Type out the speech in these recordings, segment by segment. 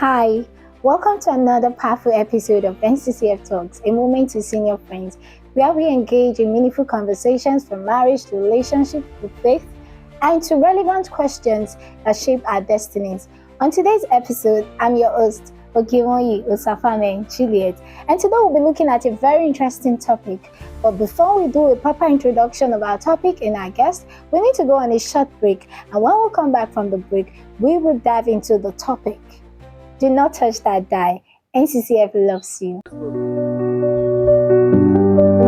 Hi, welcome to another powerful episode of Nccf Talks, a moment with senior friends, where we engage in meaningful conversations from marriage to relationship to faith and to relevant questions that shape our destinies. On today's episode, I'm your host, Ogiemwonyi, Osafamwen, Juliet, and today we'll be looking at a very interesting topic. But before we do a proper introduction of our topic and our guest, we need to go on a short break, and when we come back from the break, we will dive into the topic. Do not touch that die. NCCF loves you.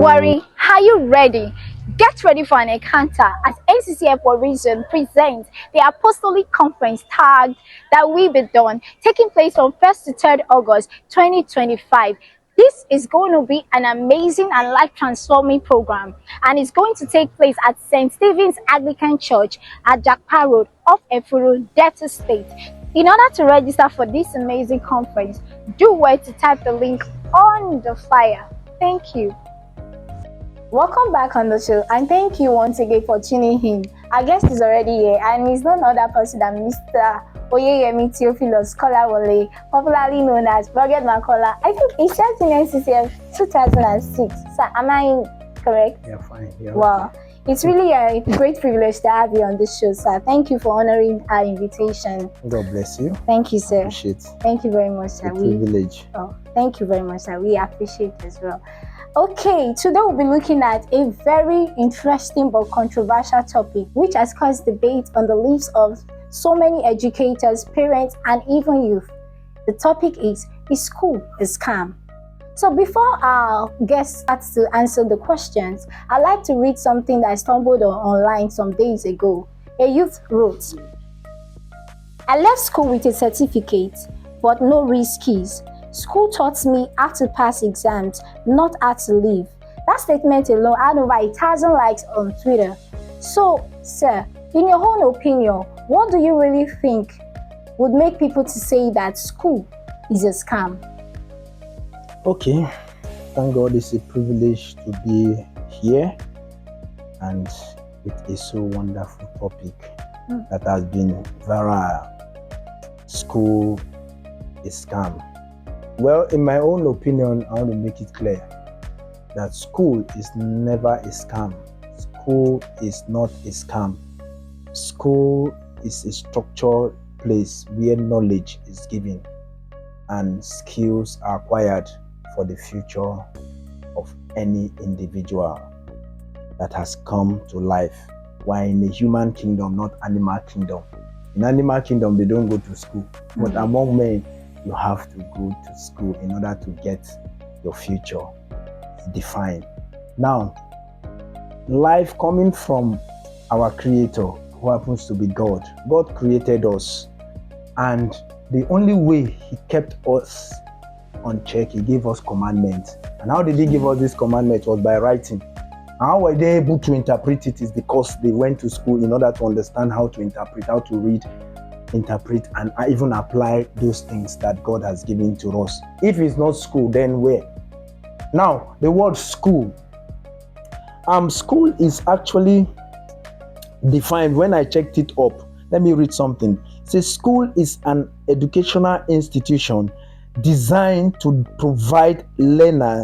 Worry, are you ready? Get ready for an encounter as NCCF Horizon presents the Apostolic Conference tagged That We Be Done, taking place on 1st to 3rd August 2025. This is going to be an amazing and life-transforming program, and it's going to take place at St. Stephen's Anglican Church at Jakpa Road off Efuru, Delta State. In order to register for this amazing conference, do well to type the link on the flyer. Thank you. Welcome back on the show, and thank you once again for tuning in. Our guest is already here, and he's none other person than Mr. Oyeyemi Theophilus Kolawole, popularly known as Rugged Man Kola. I think he started in NCCF 2006. So am I correct? Yeah, fine. Yeah. Wow. It's really a great privilege to have you on this show, sir. Thank you for honoring our invitation. God bless you. Thank you, sir. Appreciate. Thank you very much, sir. The privilege. Thank you very much, sir. We appreciate it as well. Okay, today we'll be looking at a very interesting but controversial topic, which has caused debate on the lips of so many educators, parents, and even youth. The topic is school a scam? So before our guest starts to answer the questions, I'd like to read something that I stumbled on online some days ago. A youth wrote, "I left school with a certificate, but no risk keys. School taught me how to pass exams, not how to live." That statement alone had over 1,000 likes on Twitter. So, sir, in your own opinion, what do you really think would make people to say that school is a scam? Okay, thank God it's a privilege to be here, and it is so wonderful topic that has been viral. School is scam. Well, in my own opinion, I want to make it clear that school is never a scam. School is not a scam. School is a structured place where knowledge is given and skills are acquired for the future of any individual that has come to life. While in the human kingdom, not animal kingdom. In animal kingdom, they don't go to school. But among men, you have to go to school in order to get your future defined. Now, life coming from our Creator, who happens to be God. God created us, and the only way He kept us on check, He gave us commandments. And how did He give us this commandment? Was by writing. How were they able to interpret it? Is because they went to school in order to understand how to interpret, how to read, interpret, and even apply those things that God has given to us. If it's not school, then where? Now, the word school. School is actually defined when I checked it up. Let me read something. It says school is an educational institution designed to provide learning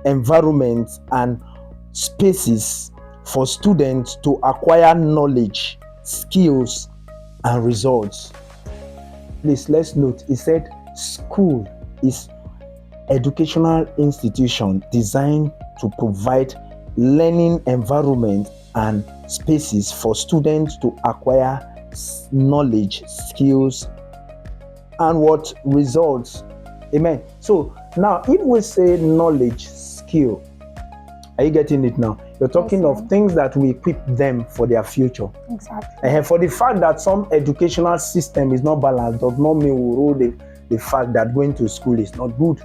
environments and spaces for students to acquire knowledge, skills, and results. Please, let's note, it said school is educational institution designed to provide learning environment and spaces for students to acquire knowledge, skills, and what results. Amen. So now, if we say knowledge, skill, are you getting it now? You're talking of things that will equip them for their future. Exactly. And for the fact that some educational system is not balanced does not mean we rule the fact that going to school is not good.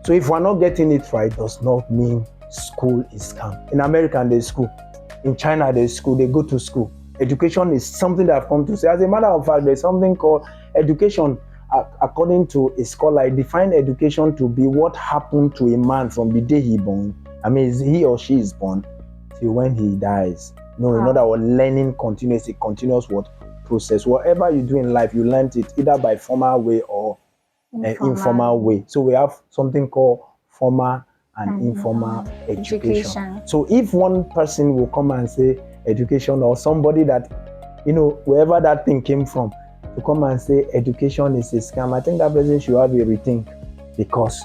So if we're not getting it right, does not mean school is scam. In America, there's school. In China, there's school. They go to school. Education is something that I've come to say. As a matter of fact, there's something called education. According to a scholar, I define education to be what happened to a man from the day he born. He or she is born till when he dies. No, in other words, learning continues. It continues what? process. Whatever you do in life, you learned it either by formal way or informal way. So we have something called formal and informal education. So if one person will come and say education, or somebody that, wherever that thing came from, to come and say education is a scam, I think that person should have a rethink, because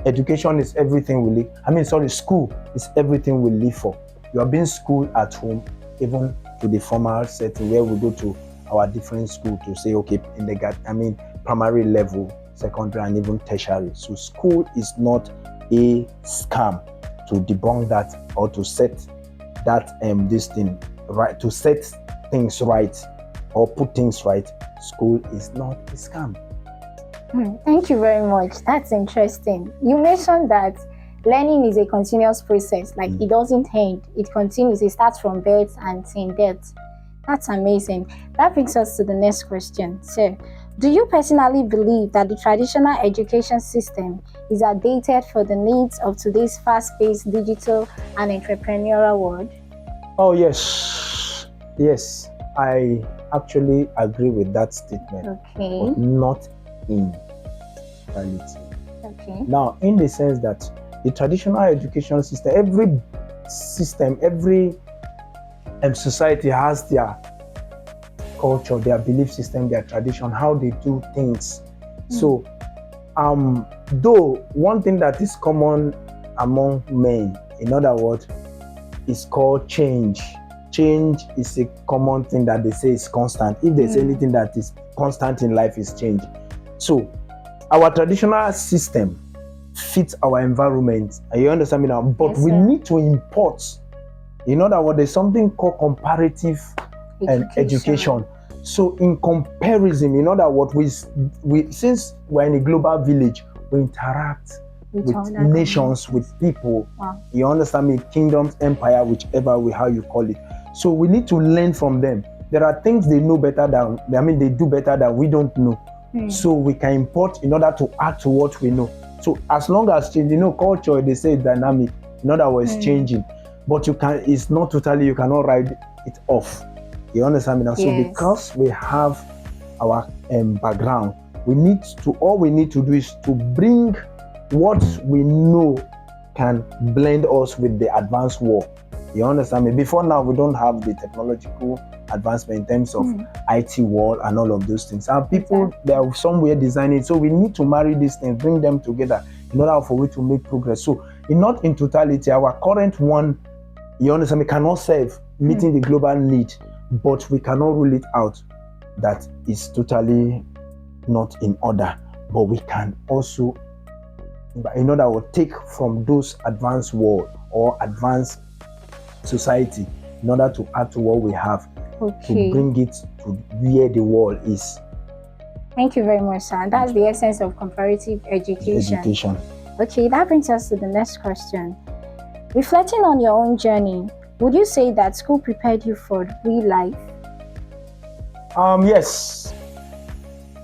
education is everything we live. School is everything we live for. You are being schooled at home, even to the formal setting where we go to our different school to say, okay, in the primary level, secondary, and even tertiary. So school is not a scam. To debunk that, or to set that this thing right, to set things right or put things right, school is not a scam. Thank you very much. That's interesting. You mentioned that learning is a continuous process. Like it doesn't end. It continues. It starts from birth and in death. That's amazing. That brings us to the next question. So, do you personally believe that the traditional education system is outdated for the needs of today's fast-paced digital and entrepreneurial world? Oh, yes. Yes, I actually agree with that statement. Okay. But not in reality. Okay. Now, in the sense that the traditional education system, every society has their culture, their belief system, their tradition, how they do things. So, though one thing that is common among men, in other words, is called change. Change is a common thing that they say is constant. If there's anything that is constant in life, is change. So, our traditional system fits our environment. You understand me now? But yes, we need to import. In other words, there's something called comparative education. So in comparison, in other words, we since we're in a global village, we interact with nations, with people. Wow. You understand me? Kingdoms, empire, whichever way, how you call it. So we need to learn from them. There are things they know better than, they do better than we don't know. So we can import in order to add to what we know. So as long as change, culture, they say dynamic. In other words, changing. But it's not totally, you cannot write it off. You understand me now? Yes. So because we have our background, all we need to do is to bring what we know can blend us with the advanced world. You understand me? Before now, we don't have the technological advancement in terms of IT world and all of those things. And people, they are somewhere designing. So we need to marry these things, bring them together in order for we to make progress. So not in totality, our current one, you understand me, cannot serve meeting the global need, but we cannot rule it out that is totally not in order. But we can also, in other words, take from those advanced world or advanced society in order to add to what we have, to bring it to where the world is. Thank you very much, sir. That's the essence of comparative education. Okay, that brings us to the next question. Reflecting on your own journey, would you say that school prepared you for real life? Yes,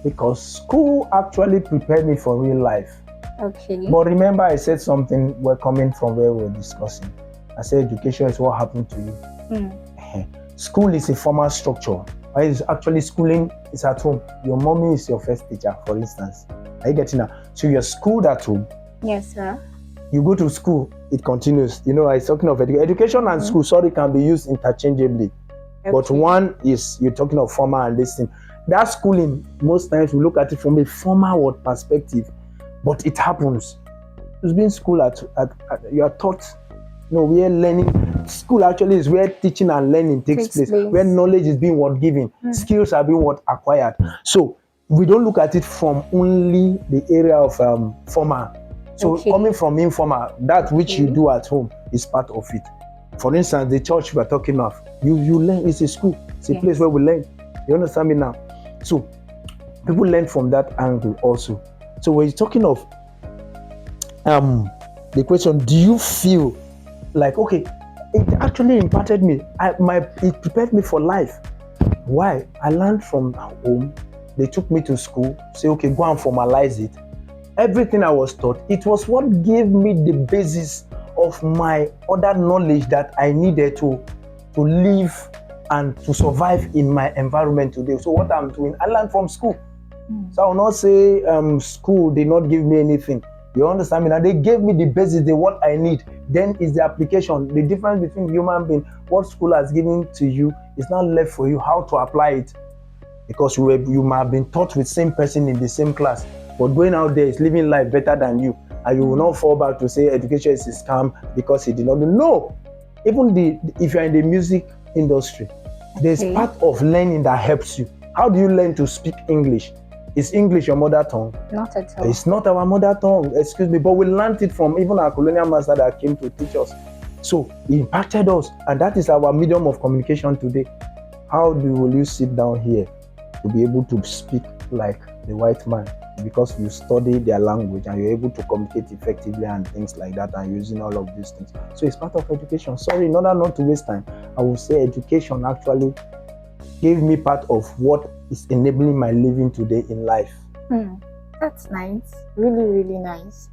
because school actually prepared me for real life. Okay. But remember, I said something, we're coming from where we're discussing. I said education is what happened to you. School is a formal structure. It's actually schooling is at home. Your mommy is your first teacher, for instance. Are you getting that? So you're schooled at home. Yes, sir. You go to school, it continues. I was talking of education and school, can be used interchangeably. Okay. But one is, you're talking of formal and this thing. That schooling, most times we look at it from a formal world perspective, but it happens. It's being school you are taught. We are learning. School actually is where teaching and learning takes place, where knowledge is being given, skills are being acquired. So we don't look at it from only the area of formal. So coming from informal, that which you do at home is part of it. For instance, the church we are talking of, you learn. It's a school. It's a place where we learn. You understand me now? So people learn from that angle also. So when you're talking of the question, do you feel like, okay, it actually imparted me. It prepared me for life. Why? I learned from home. They took me to school. Say, okay, go and formalize it. Everything I was taught, it was what gave me the basis of my other knowledge that I needed to live and to survive in my environment today. So what I'm doing, I learned from school. So I will not say school did not give me anything. You understand me? Now they gave me the basics, the what I need. Then is the application. The difference between human being, what school has given to you is not left for you how to apply it. Because you might have been taught with same person in the same class, but going out there is living life better than you, and you will not fall back to say education is a scam because he did not do. No, even if you're in the music industry, there's part of learning that helps you. How do you learn to speak English? Is English your mother tongue? Not at all. It's not our mother tongue, excuse me, but we learned it from even our colonial master that came to teach us. So he impacted us, and that is our medium of communication today. How will you sit down here to be able to speak like the white man? Because you study their language and you're able to communicate effectively and things like that, and using all of these things. So it's part of education. Sorry, in order not to waste time, I will say education actually gave me part of what is enabling my living today in life. That's nice. Really, really nice.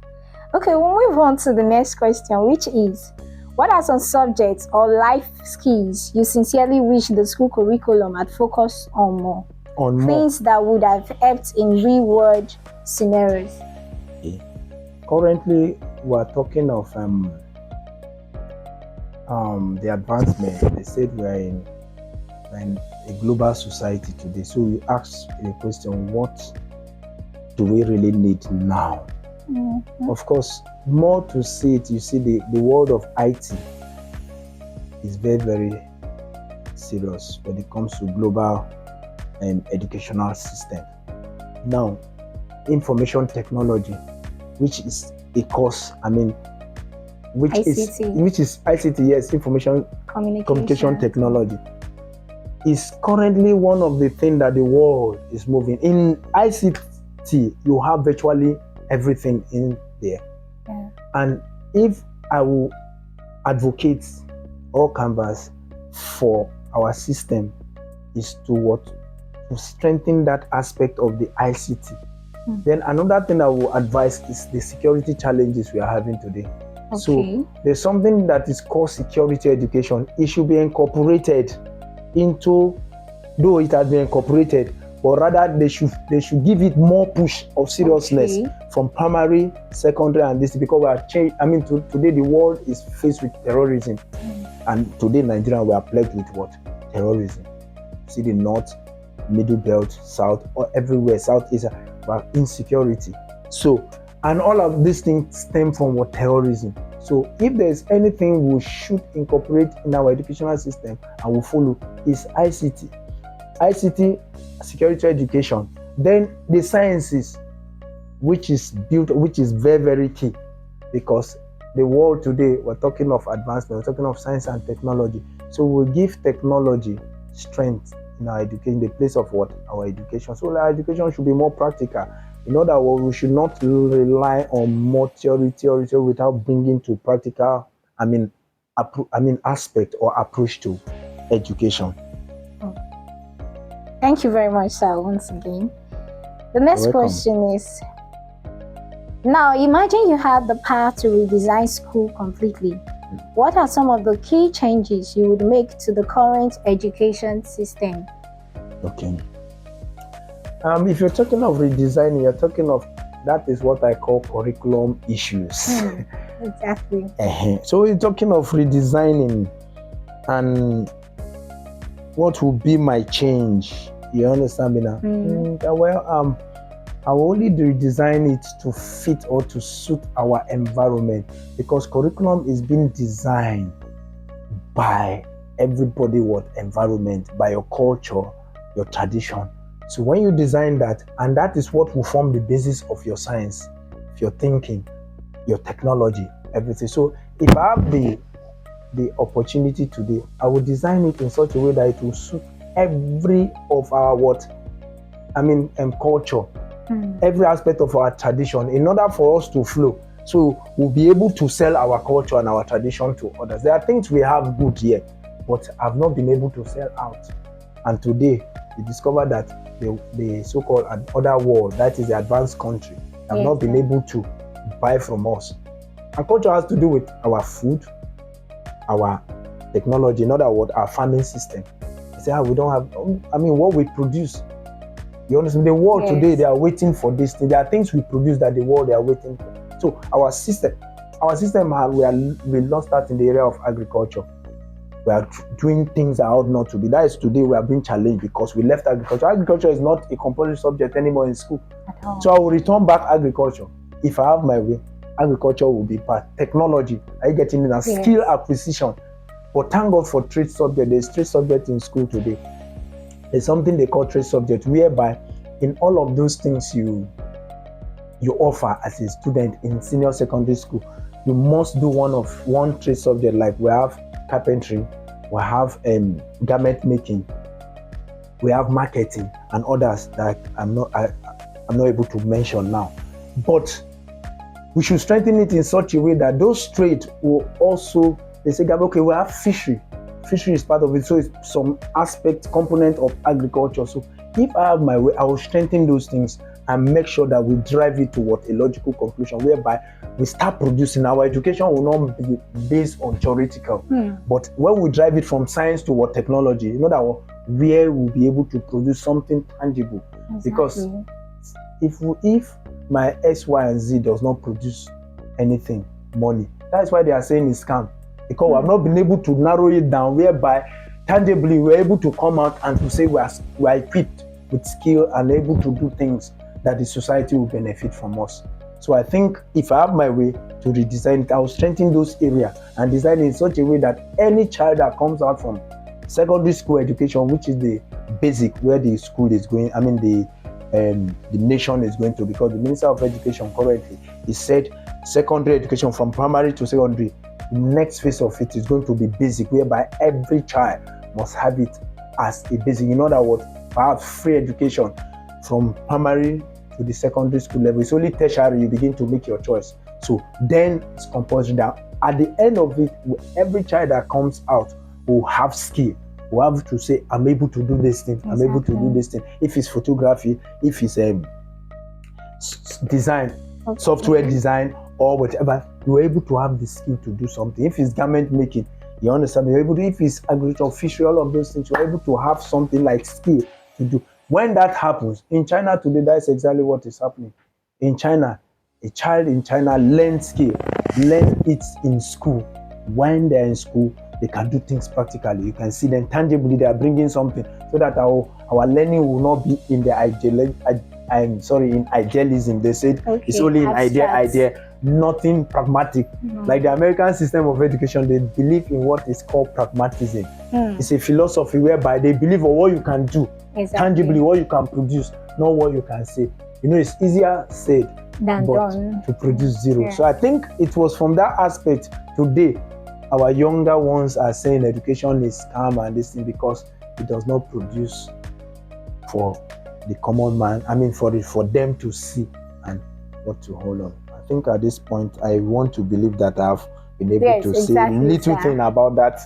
Okay, we'll move on to the next question, which is, what are some subjects or life skills you sincerely wish the school curriculum had focused on more? Things that would have helped in real-world scenarios. Okay. Currently, we are talking of the advancement. They said we are in a global society today. So you ask the question, what do we really need now? Of course, more to see it, you see the world of IT is very, very serious when it comes to global educational system. Now, information technology, which is a course, which ICT. is ICT, yes, information communication technology, is currently one of the things that the world is moving. In ICT, you have virtually everything in there. And if I will advocate or canvas for our system, is to strengthen that aspect of the ICT. Then another thing I will advise is the security challenges we are having today. So there's something that is called security education. It should be incorporated into, though it has been incorporated, but rather they should give it more push of seriousness from primary, secondary, and this, because we are changed. Today the world is faced with terrorism, and today Nigeria, we are plagued with what? Terrorism. See the north, middle belt, south, or everywhere, southeast, but insecurity. So, and all of these things stem from what? Terrorism. So if there's anything we should incorporate in our educational system and we follow, is ICT. ICT, security education. Then the sciences, which is very, very key, because the world today, we're talking of advancement, we're talking of science and technology. So we give technology strength in our education, the place of what? Our education. So our education should be more practical. In other words, we should not rely on more theory without bringing to practical, aspect or approach to education. Thank you very much, sir, once again. The next question is, now imagine you had the power to redesign school completely. What are some of the key changes you would make to the current education system? Okay. If you're talking of redesigning, you're talking of, that is what I call curriculum issues. Exactly. So you're talking of redesigning, and what will be my change? You understand me now? Well, I will only redesign it to fit or to suit our environment, because curriculum is being designed by everybody, environment, by your culture, your tradition. So when you design that, and that is what will form the basis of your science, your thinking, your technology, everything. So if I have the opportunity today, I will design it in such a way that it will suit every of our culture, every aspect of our tradition, in order for us to flow. So we'll be able to sell our culture and our tradition to others. There are things we have good here, but have not been able to sell out. And today, we discover that the so-called other world, that is the advanced country, have not been able to buy from us. And culture has to do with our food, our technology, in other words, our farming system. They say, we don't have, what we produce. You understand? The world today, they are waiting for this thing. There are things we produce that the world they are waiting for. So our system, we lost that in the area of agriculture. We are doing things that ought not to be. That is today we are being challenged because we left agriculture. Agriculture is not a compulsory subject anymore in school. So I will return back agriculture. If I have my way, agriculture will be part. Technology, are you getting in? Skill acquisition. But thank God for trade subject. There's trade subject in school today. There's something they call trade subject, whereby in all of those things you offer as a student in senior secondary school, you must do one trade subject. Like we have carpentry, we have garment making, we have marketing, and others that I'm not able to mention now. But we should strengthen it in such a way that those trades will also, they say, okay, we have fishery. Fishery is part of it, so it's some component of agriculture. So if I have my way, I will strengthen those things and make sure that we drive it toward a logical conclusion, whereby we start producing. Our education will not be based on theoretical, but when we drive it from science toward technology, you know that where we'll be able to produce something tangible. Exactly. Because if my X, Y, and Z does not produce anything, money, that's why they are saying it's scam. Because we have not been able to narrow it down, whereby tangibly we're able to come out and to say we are equipped with skill and able to do things that the society will benefit from us. So I think if I have my way to redesign it, I will strengthen those areas and design it in such a way that any child that comes out from secondary school education, which is the basic where the school is going, the nation is going to, because the Minister of Education currently, he said secondary education from primary to secondary, the next phase of it is going to be basic, whereby every child must have it as a basic. In other words, perhaps free education from primary to the secondary school level. It's only tertiary you begin to make your choice. So then it's compulsory that at the end of it, every child that comes out will have skill. Will have to say, I'm able to do this thing. Exactly. I'm able to do this thing. If it's photography, if it's design, software design, or whatever, you're able to have the skill to do something. If it's garment making, you understand, you're able to, if it's agriculture, fishery, all of those things, you're able to have something like skill to do. When that happens, in China today, that's exactly what is happening. In China, a child in China learns skill, learn it in school. When they're in school, they can do things practically. You can see them tangibly, they are bringing something, so that our learning will not be in the in idealism. They said it's only in idea, nothing pragmatic. Like the American system of education, they believe in what is called pragmatism. It's a philosophy whereby they believe on what you can do, tangibly, what you can produce, not what you can say. You know, it's easier said than done to produce zero. Yeah. So I think it was from that aspect today our younger ones are saying education is scam and this thing, because it does not produce for the common man. For them to see and what to hold on. I think at this point, I want to believe that I've been able to say a little thing about that.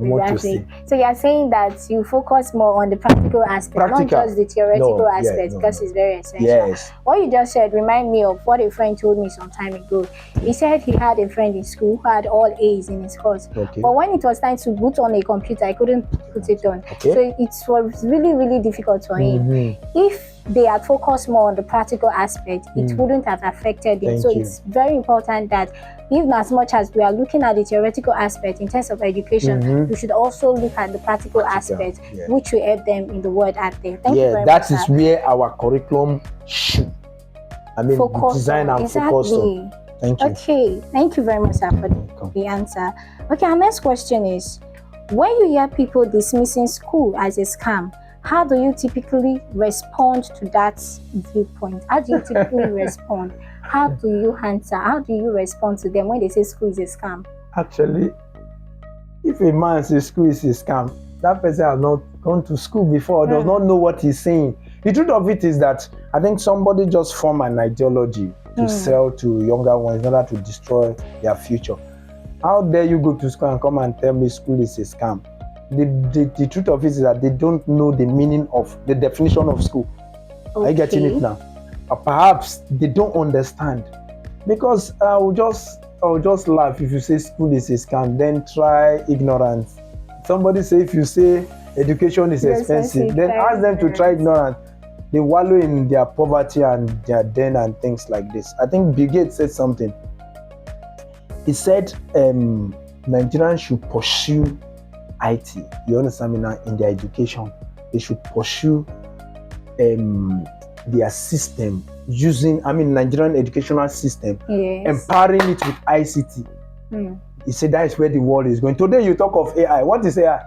Exactly. So you're saying that you focus more on the practical aspect, not just the theoretical aspect, because it's very essential. Yes. What you just said remind me of what a friend told me some time ago. He said he had a friend in school who had all A's in his course. Okay. But when it was time to boot on a computer, I couldn't put it on. Okay. So it was really, really difficult for him. If they had focused more on the practical aspect, it wouldn't have affected him. It's very important that even as much as we are looking at the theoretical aspect in terms of education, we should also look at the practical aspect, which will help them in the world out there. Thank you very much. That is where our curriculum should design and focus on. Thank you. Okay, thank you very much, sir, for the answer. Okay, our next question is, when you hear people dismissing school as a scam, how do you typically respond to that viewpoint? How do you typically respond? How do you answer? How do you respond to them when they say school is a scam? Actually, if a man says school is a scam, that person has not gone to school before, does not know what he's saying. The truth of it is that I think somebody just formed an ideology to sell to younger ones in order to destroy their future. How dare you go to school and come and tell me school is a scam? The truth of it is that they don't know the meaning of the definition of school. Okay. Are you getting it now? Or perhaps they don't understand. Because I will just laugh if you say school is a scam, then try ignorance. Somebody say if you say education is expensive. Then ask them to try ignorance. They wallow in their poverty and their den and things like this. I think Bill Gates said something. He said Nigerians should pursue IT. You understand me now? In their education, they should pursue their system using, Nigerian educational system, empowering it with ICT. He said that is where the world is going. Today you talk of AI. What is AI?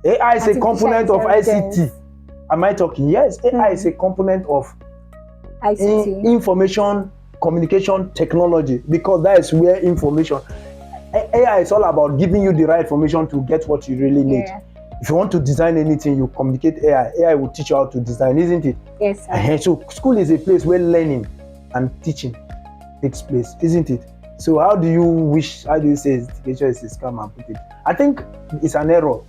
AI is a component of ICT. Am I talking? Yes, AI is a component of ICT. Information communication technology, because that is where information. AI is all about giving you the right information to get what you really need. If you want to design anything, you communicate AI. AI will teach you how to design, isn't it? Yes, sir. So school is a place where learning and teaching takes place, isn't it? So how do you say education is a scam and put it? I think it's an error.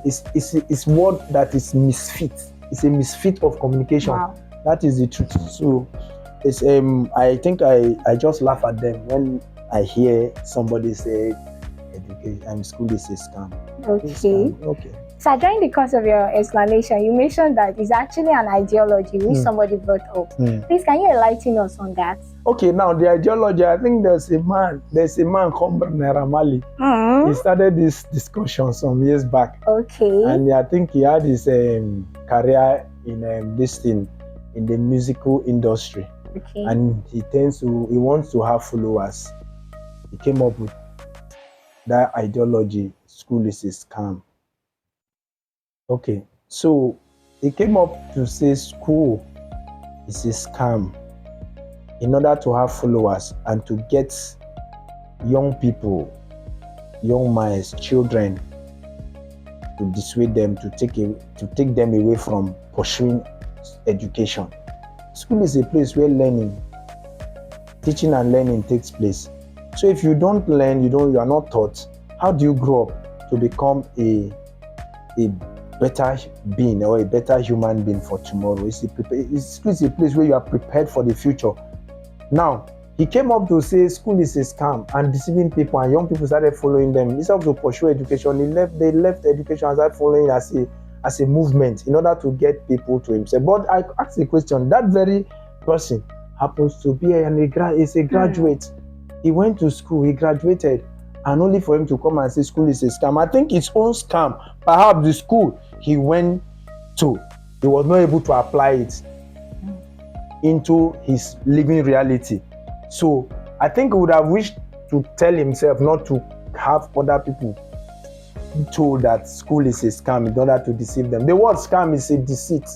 It's word that is misfit. It's a misfit of communication. Wow. That is the truth. So it's I think I just laugh at them when I hear somebody say education and school is a scam. Okay. So during the course of your explanation, you mentioned that it's actually an ideology which somebody brought up. Please, can you enlighten us on that? Okay, now the ideology, I think there's a man called Naira Marley. He started this discussion some years back. Okay. And I think he had his career in in the musical industry. Okay. And he wants to have followers. He came up with that ideology, school is a scam. Okay, so he came up to say school is a scam in order to have followers and to get young people, young minds, children, to dissuade them, to take them away from pursuing education. School is a place where teaching and learning takes place. So if you don't learn, you are not taught, how do you grow up to become a better being or a better human being for tomorrow? School is a place where you are prepared for the future. Now, he came up to say school is a scam and deceiving people, and young people started following them. Instead of to pursue education, they left education and started following as a movement in order to get people to himself. But I asked the question, that very person happens to be a graduate. He went to school, he graduated, and only for him to come and say school is a scam. I think his own scam, perhaps the school he went to, he was not able to apply it into his living reality. So I think he would have wished to tell himself not to have other people told that school is a scam in order to deceive them. The word scam is a deceit.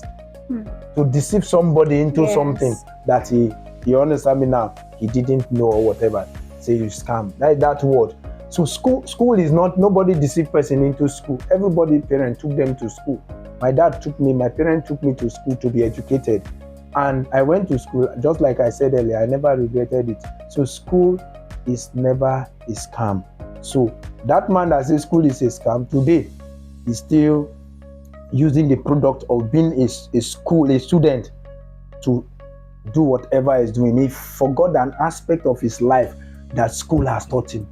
To deceive somebody into something that you understand me now, he didn't know or whatever. Say you scam. That word. So school is not, nobody deceived person into school. Everybody, parent took them to school. My parent took me to school to be educated. And I went to school, just like I said earlier, I never regretted it. So school is never a scam. So that man that says school is a scam, today is still using the product of being a student to do whatever he's doing. He forgot an aspect of his life that school has taught him.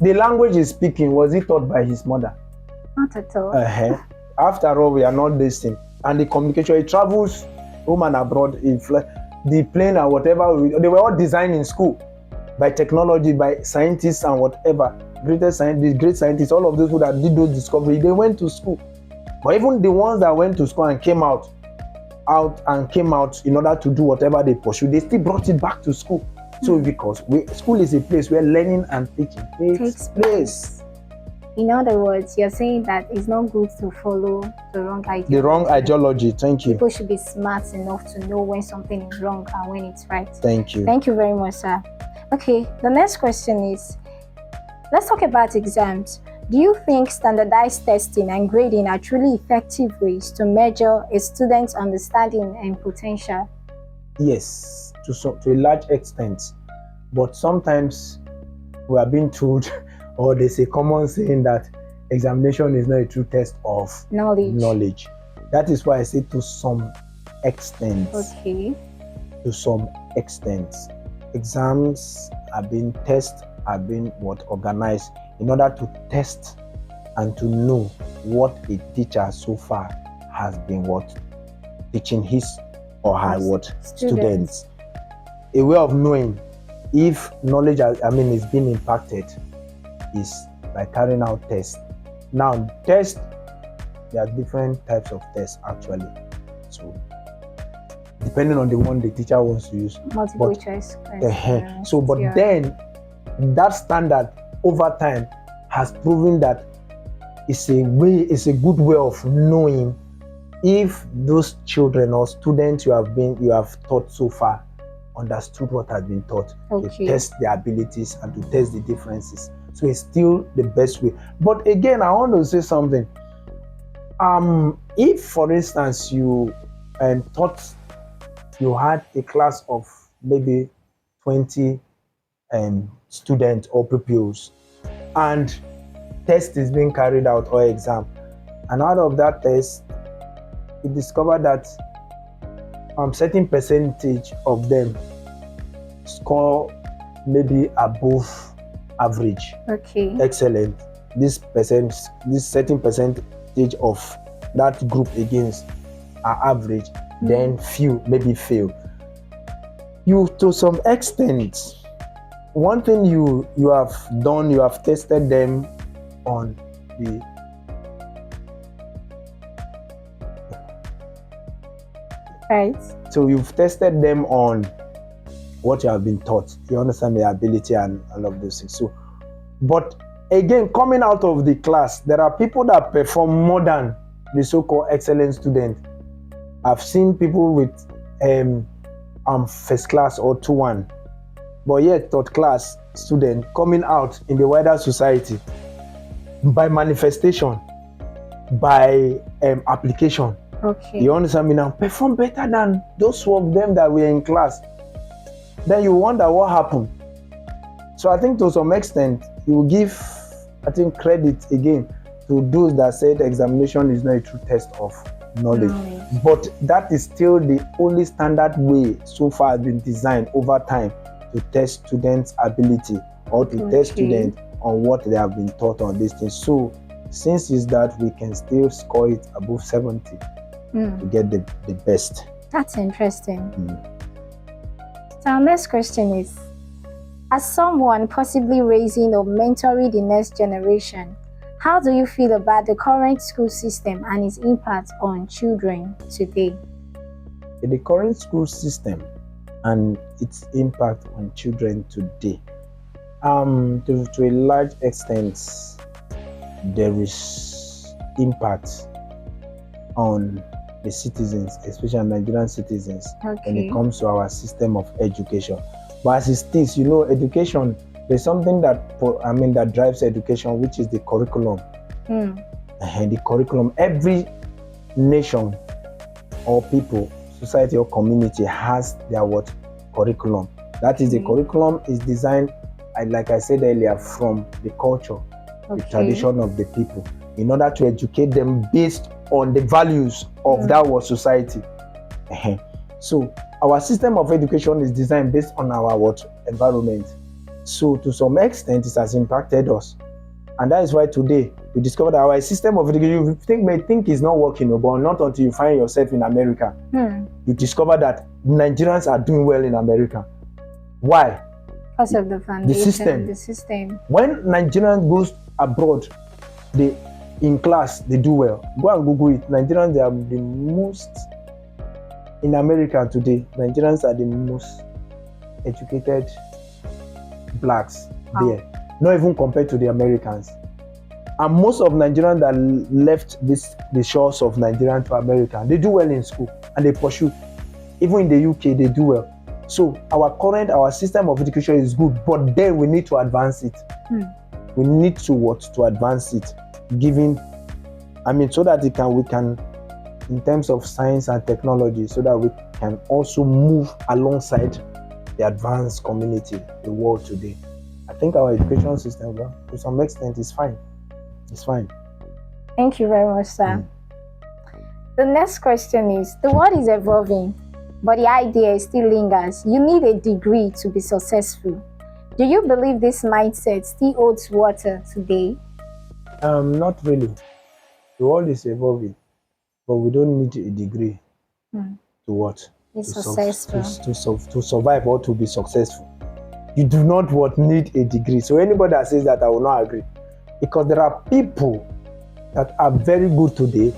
The language he's speaking, was he taught by his mother? Not at all. After all, we are not listening. And the communication, he travels home and abroad, the plane and whatever, they were all designed in school by technology, by scientists and whatever. Great scientists, all of those who that did those discoveries, they went to school. But even the ones that went to school and came out in order to do whatever they pursued, they still brought it back to school. So because school is a place where learning and teaching takes place. In other words, you're saying that it's not good to follow the wrong ideology. The wrong ideology, thank you. People should be smart enough to know when something is wrong and when it's right. Thank you. Thank you very much, sir. Okay, the next question is, let's talk about exams. Do you think standardized testing and grading are truly effective ways to measure a student's understanding and potential? Yes, to a large extent. But sometimes we are being told, or there's a common saying that examination is not a true test of knowledge. That is why I say to some extent. Okay. To some extent. Exams are being organized in order to test and to know what a teacher so far has been teaching his or her students. A way of knowing if knowledge is being impacted is by carrying out tests. Now, tests, there are different types of tests actually. So depending on the one the teacher wants to use. Multiple choice questions. Then that standard over time has proven that it's a good way of knowing if those children or students you have taught so far understood what has been taught, to test their abilities and to test the differences. So it's still the best way. But again, I want to say something. If for instance you you had a class of maybe 20 students or pupils, and test is being carried out or exam, and out of that test you discover that certain percentage of them score maybe above average, excellent, this certain percentage of that group against are average, then few maybe fail. You, to some extent, one thing you have done, you have tested them on the right. So you've tested them on what you have been taught. You understand their ability and all of those things. So, but again, coming out of the class, there are people that perform more than the so-called excellent student. I've seen people with first class or 2-1, but yet third class student coming out in the wider society by manifestation, by application. You understand me now? Perform better than those of them that were in class. Then you wonder what happened. So I think to some extent, you will give, credit again to those that said examination is not a true test of knowledge. But that is still the only standard way so far has been designed over time to test students' ability or to test students on what they have been taught on these things. So since is that, we can still score it above 70 to get the best. That's interesting. So our next question is, as someone possibly raising or mentoring the next generation, how do you feel about the current school system and its impact on children today? The current school system and its impact on children today, to a large extent, there is impact on the citizens, especially Nigerian citizens, when it comes to our system of education. But as it is, education, there's something that drives education, which is the curriculum. And the curriculum, every nation or people, society or community has their curriculum. That is, the curriculum is designed, like I said earlier, from the culture, the tradition of the people, in order to educate them based on the values of that society. So our system of education is designed based on our environment. So to some extent, it has impacted us. And that is why today we discovered that our system of education, you may think is not working, but not until you find yourself in America. You discover that Nigerians are doing well in America. Why? Because of the foundation, the system. When Nigerians goes abroad, in class, they do well. Go and Google it. Nigerians, they are the most, in America today, Nigerians are the most educated blacks there. Not even compared to the Americans. And most of Nigerians that left the shores of Nigeria to America, they do well in school and they pursue. Even in the UK, they do well. So our system of education is good, but then we need to advance it. We need to advance it, so that we can, in terms of science and technology, so that we can also move alongside the advanced community, the world today. I think our education system, to some extent, is fine. It's fine. Thank you very much, sir. The next question is, the world is evolving, but the idea still lingers. You need a degree to be successful. Do you believe this mindset still holds water today? Not really. The world is evolving, but we don't need a degree to what? It's successful. To survive or to be successful. You do not need a degree. So anybody that says that, I will not agree. Because there are people that are very good today,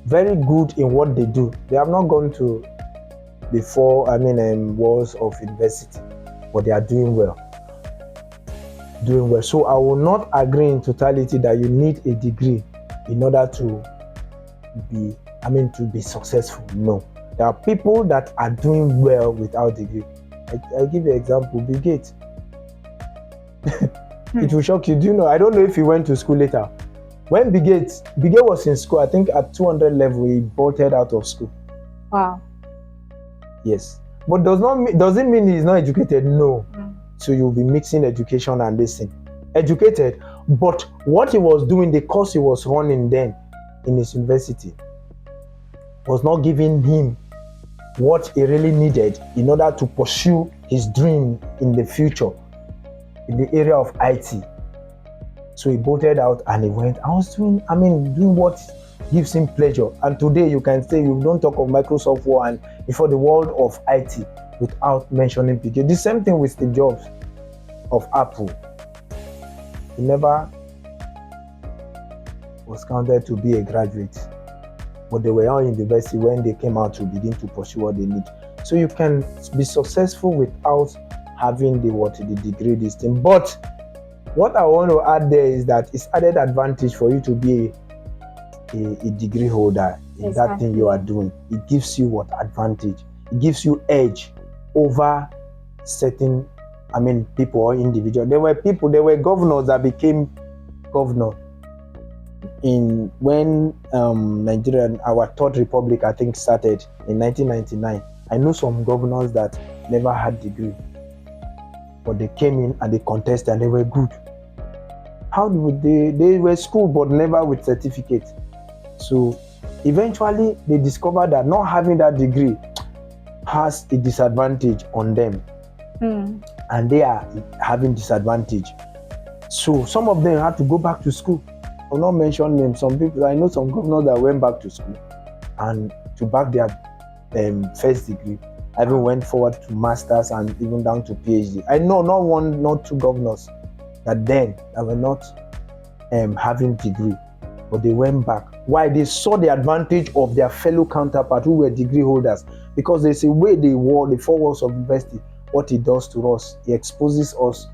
very good in what they do. They have not gone to the walls of university, but they are doing well. So I will not agree in totality that you need a degree in order to be successful. No. There are people that are doing well without degree. I'll give you an example. Bill Gates. It will shock you. Do you know? I don't know if he went to school later. When Bill Gates was in school, I think at 200 level, he bolted out of school. Wow. Yes. But doesn't mean he's not educated. No. So you'll be mixing education and this thing. Educated, but what he was doing, the course he was running then in his university, was not giving him what he really needed in order to pursue his dream in the future in the area of IT. So he bolted out and he went. Doing what gives him pleasure. And today you can say you don't talk of Microsoft Word and before the world of IT without mentioning PK. The same thing with Steve Jobs of Apple. He never was counted to be a graduate, but they were all in university when they came out to begin to pursue what they need. So you can be successful without having the degree, this thing. But what I want to add there is that it's added advantage for you to be a degree holder in that thing you are doing. It gives you advantage. It gives you edge over certain people or individuals. There were governors that became governor when Nigeria, our third republic, I think, started in 1999. I know some governors that never had degree, but they came in and they contested and they were good. How would they were schooled but never with certificate. So eventually they discovered that not having that degree has a disadvantage on them. And they are having disadvantage. So some of them had to go back to school. I'll not mention names. Some people, I know some governors that went back to school and to back their first degree, I even went forward to masters and even down to PhD. I know not one, not two governors that were not having degree, but they went back. Why? They saw the advantage of their fellow counterparts who were degree holders, because there's a way the four walls of university, what it does to us, it exposes us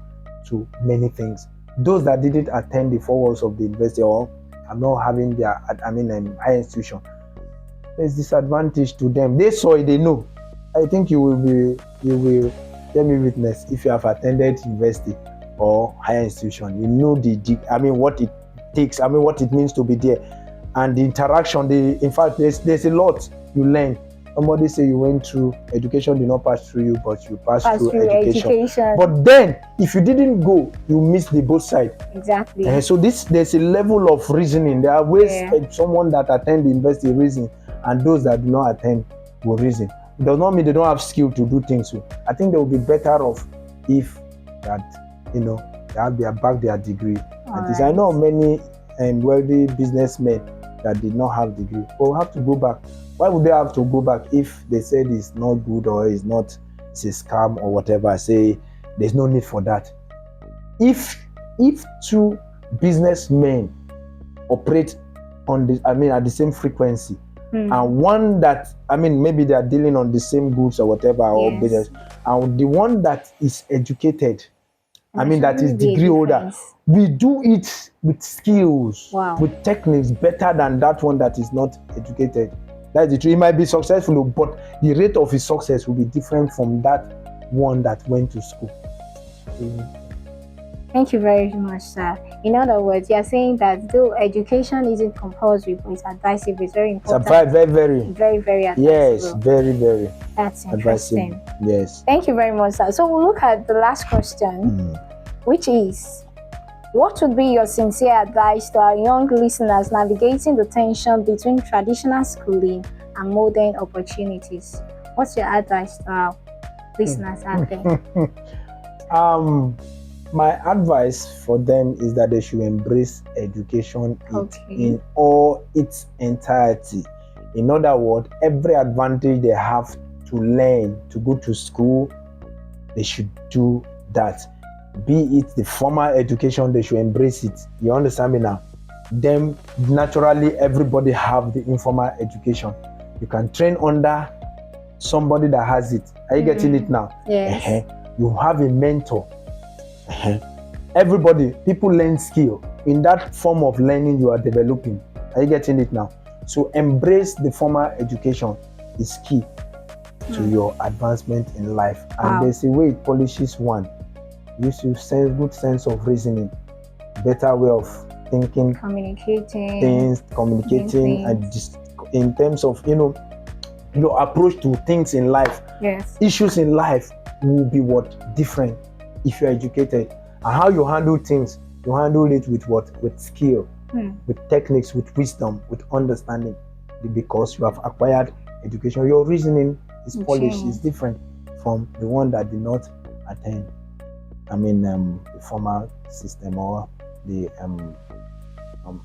to many things. Those that didn't attend the four walls of the university or are not having their higher institution, there's disadvantage to them. They saw it, they know. I think you will let me witness, if you have attended university or higher institution, you know what it takes, what it means to be there, and the interaction. In fact, there's a lot you learn. Somebody say you went through education, did not pass through you, but you passed through education. But then, if you didn't go, you missed the both sides. Exactly. And so there's a level of reasoning. There are ways someone that attend the university reason, and those that do not attend will reason. It does not mean they don't have skill to do things. So I think they will be better off if they have their degree. Right. I know many wealthy businessmen that did not have degree, but we have to go back. Why would they have to go back if they said it's not good or it's a scam or whatever? I say there's no need for that. If two businessmen operate at the same frequency, and one that maybe they are dealing on the same goods or whatever, or business, and the one that is educated, that is degree holder, we do it with skills, with techniques better than that one that is not educated. That's the truth. It might be successful, but the rate of his success will be different from that one that went to school. Thank you very much, sir. In other words, you are saying that though education isn't compulsory, but it's advisable, it's very important. It's very, very, very, very advisable. Yes, very, very. That's interesting. Advisable. Yes. Thank you very much, sir. So we'll look at the last question, which is, what would be your sincere advice to our young listeners navigating the tension between traditional schooling and modern opportunities? What's your advice to our listeners out there? My advice for them is that they should embrace education in all its entirety. In other words, every advantage they have to learn, to go to school, they should do that. Be it the formal education, they should embrace it. You understand me now? Then naturally, everybody have the informal education. You can train under somebody that has it. Are you getting it now? Yes. You have a mentor. Everybody, people learn skill. In that form of learning you are developing. Are you getting it now? So embrace the formal education is key to your advancement in life. And there's a way it polishes one. You should sense good sense of reasoning, better way of thinking, communicating, and just in terms of your approach to things in life. Yes. Issues in life will be different if you're educated. And how you handle things, you handle it with what? With skill, with techniques, with wisdom, with understanding. Because you have acquired education, your reasoning is polished, is different from the one that did not attend. The formal system or the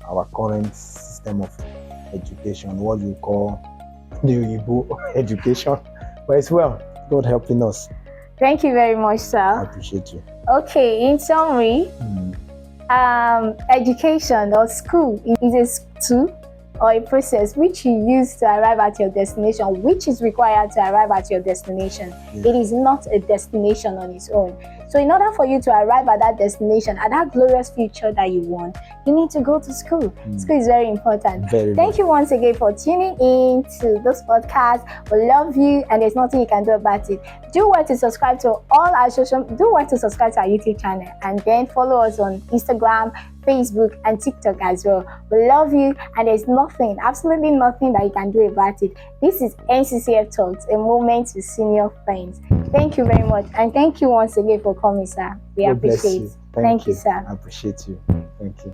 our current system of education, what you call the Oyibo education. But it's well, God helping us. Thank you very much, sir. I appreciate you. Okay, in summary, education or school is a tool or a process which you use to arrive at your destination, which is required to arrive at your destination. It is not a destination on its own. So in order for you to arrive at that destination, at that glorious future that you want, you need to go to school. School is very important. Thank you once again for tuning in to this podcast. We love you, and there's nothing you can do about it. Do want to subscribe to all our do want to subscribe to our YouTube channel, and then follow us on Instagram, Facebook, and TikTok as well. We love you, and there's nothing, absolutely nothing that you can do about it. This is NCCF Talks, a moment with senior friends. Thank you very much, and thank you once again for coming, sir. We appreciate it. Thank you, sir. I appreciate you. Thank you.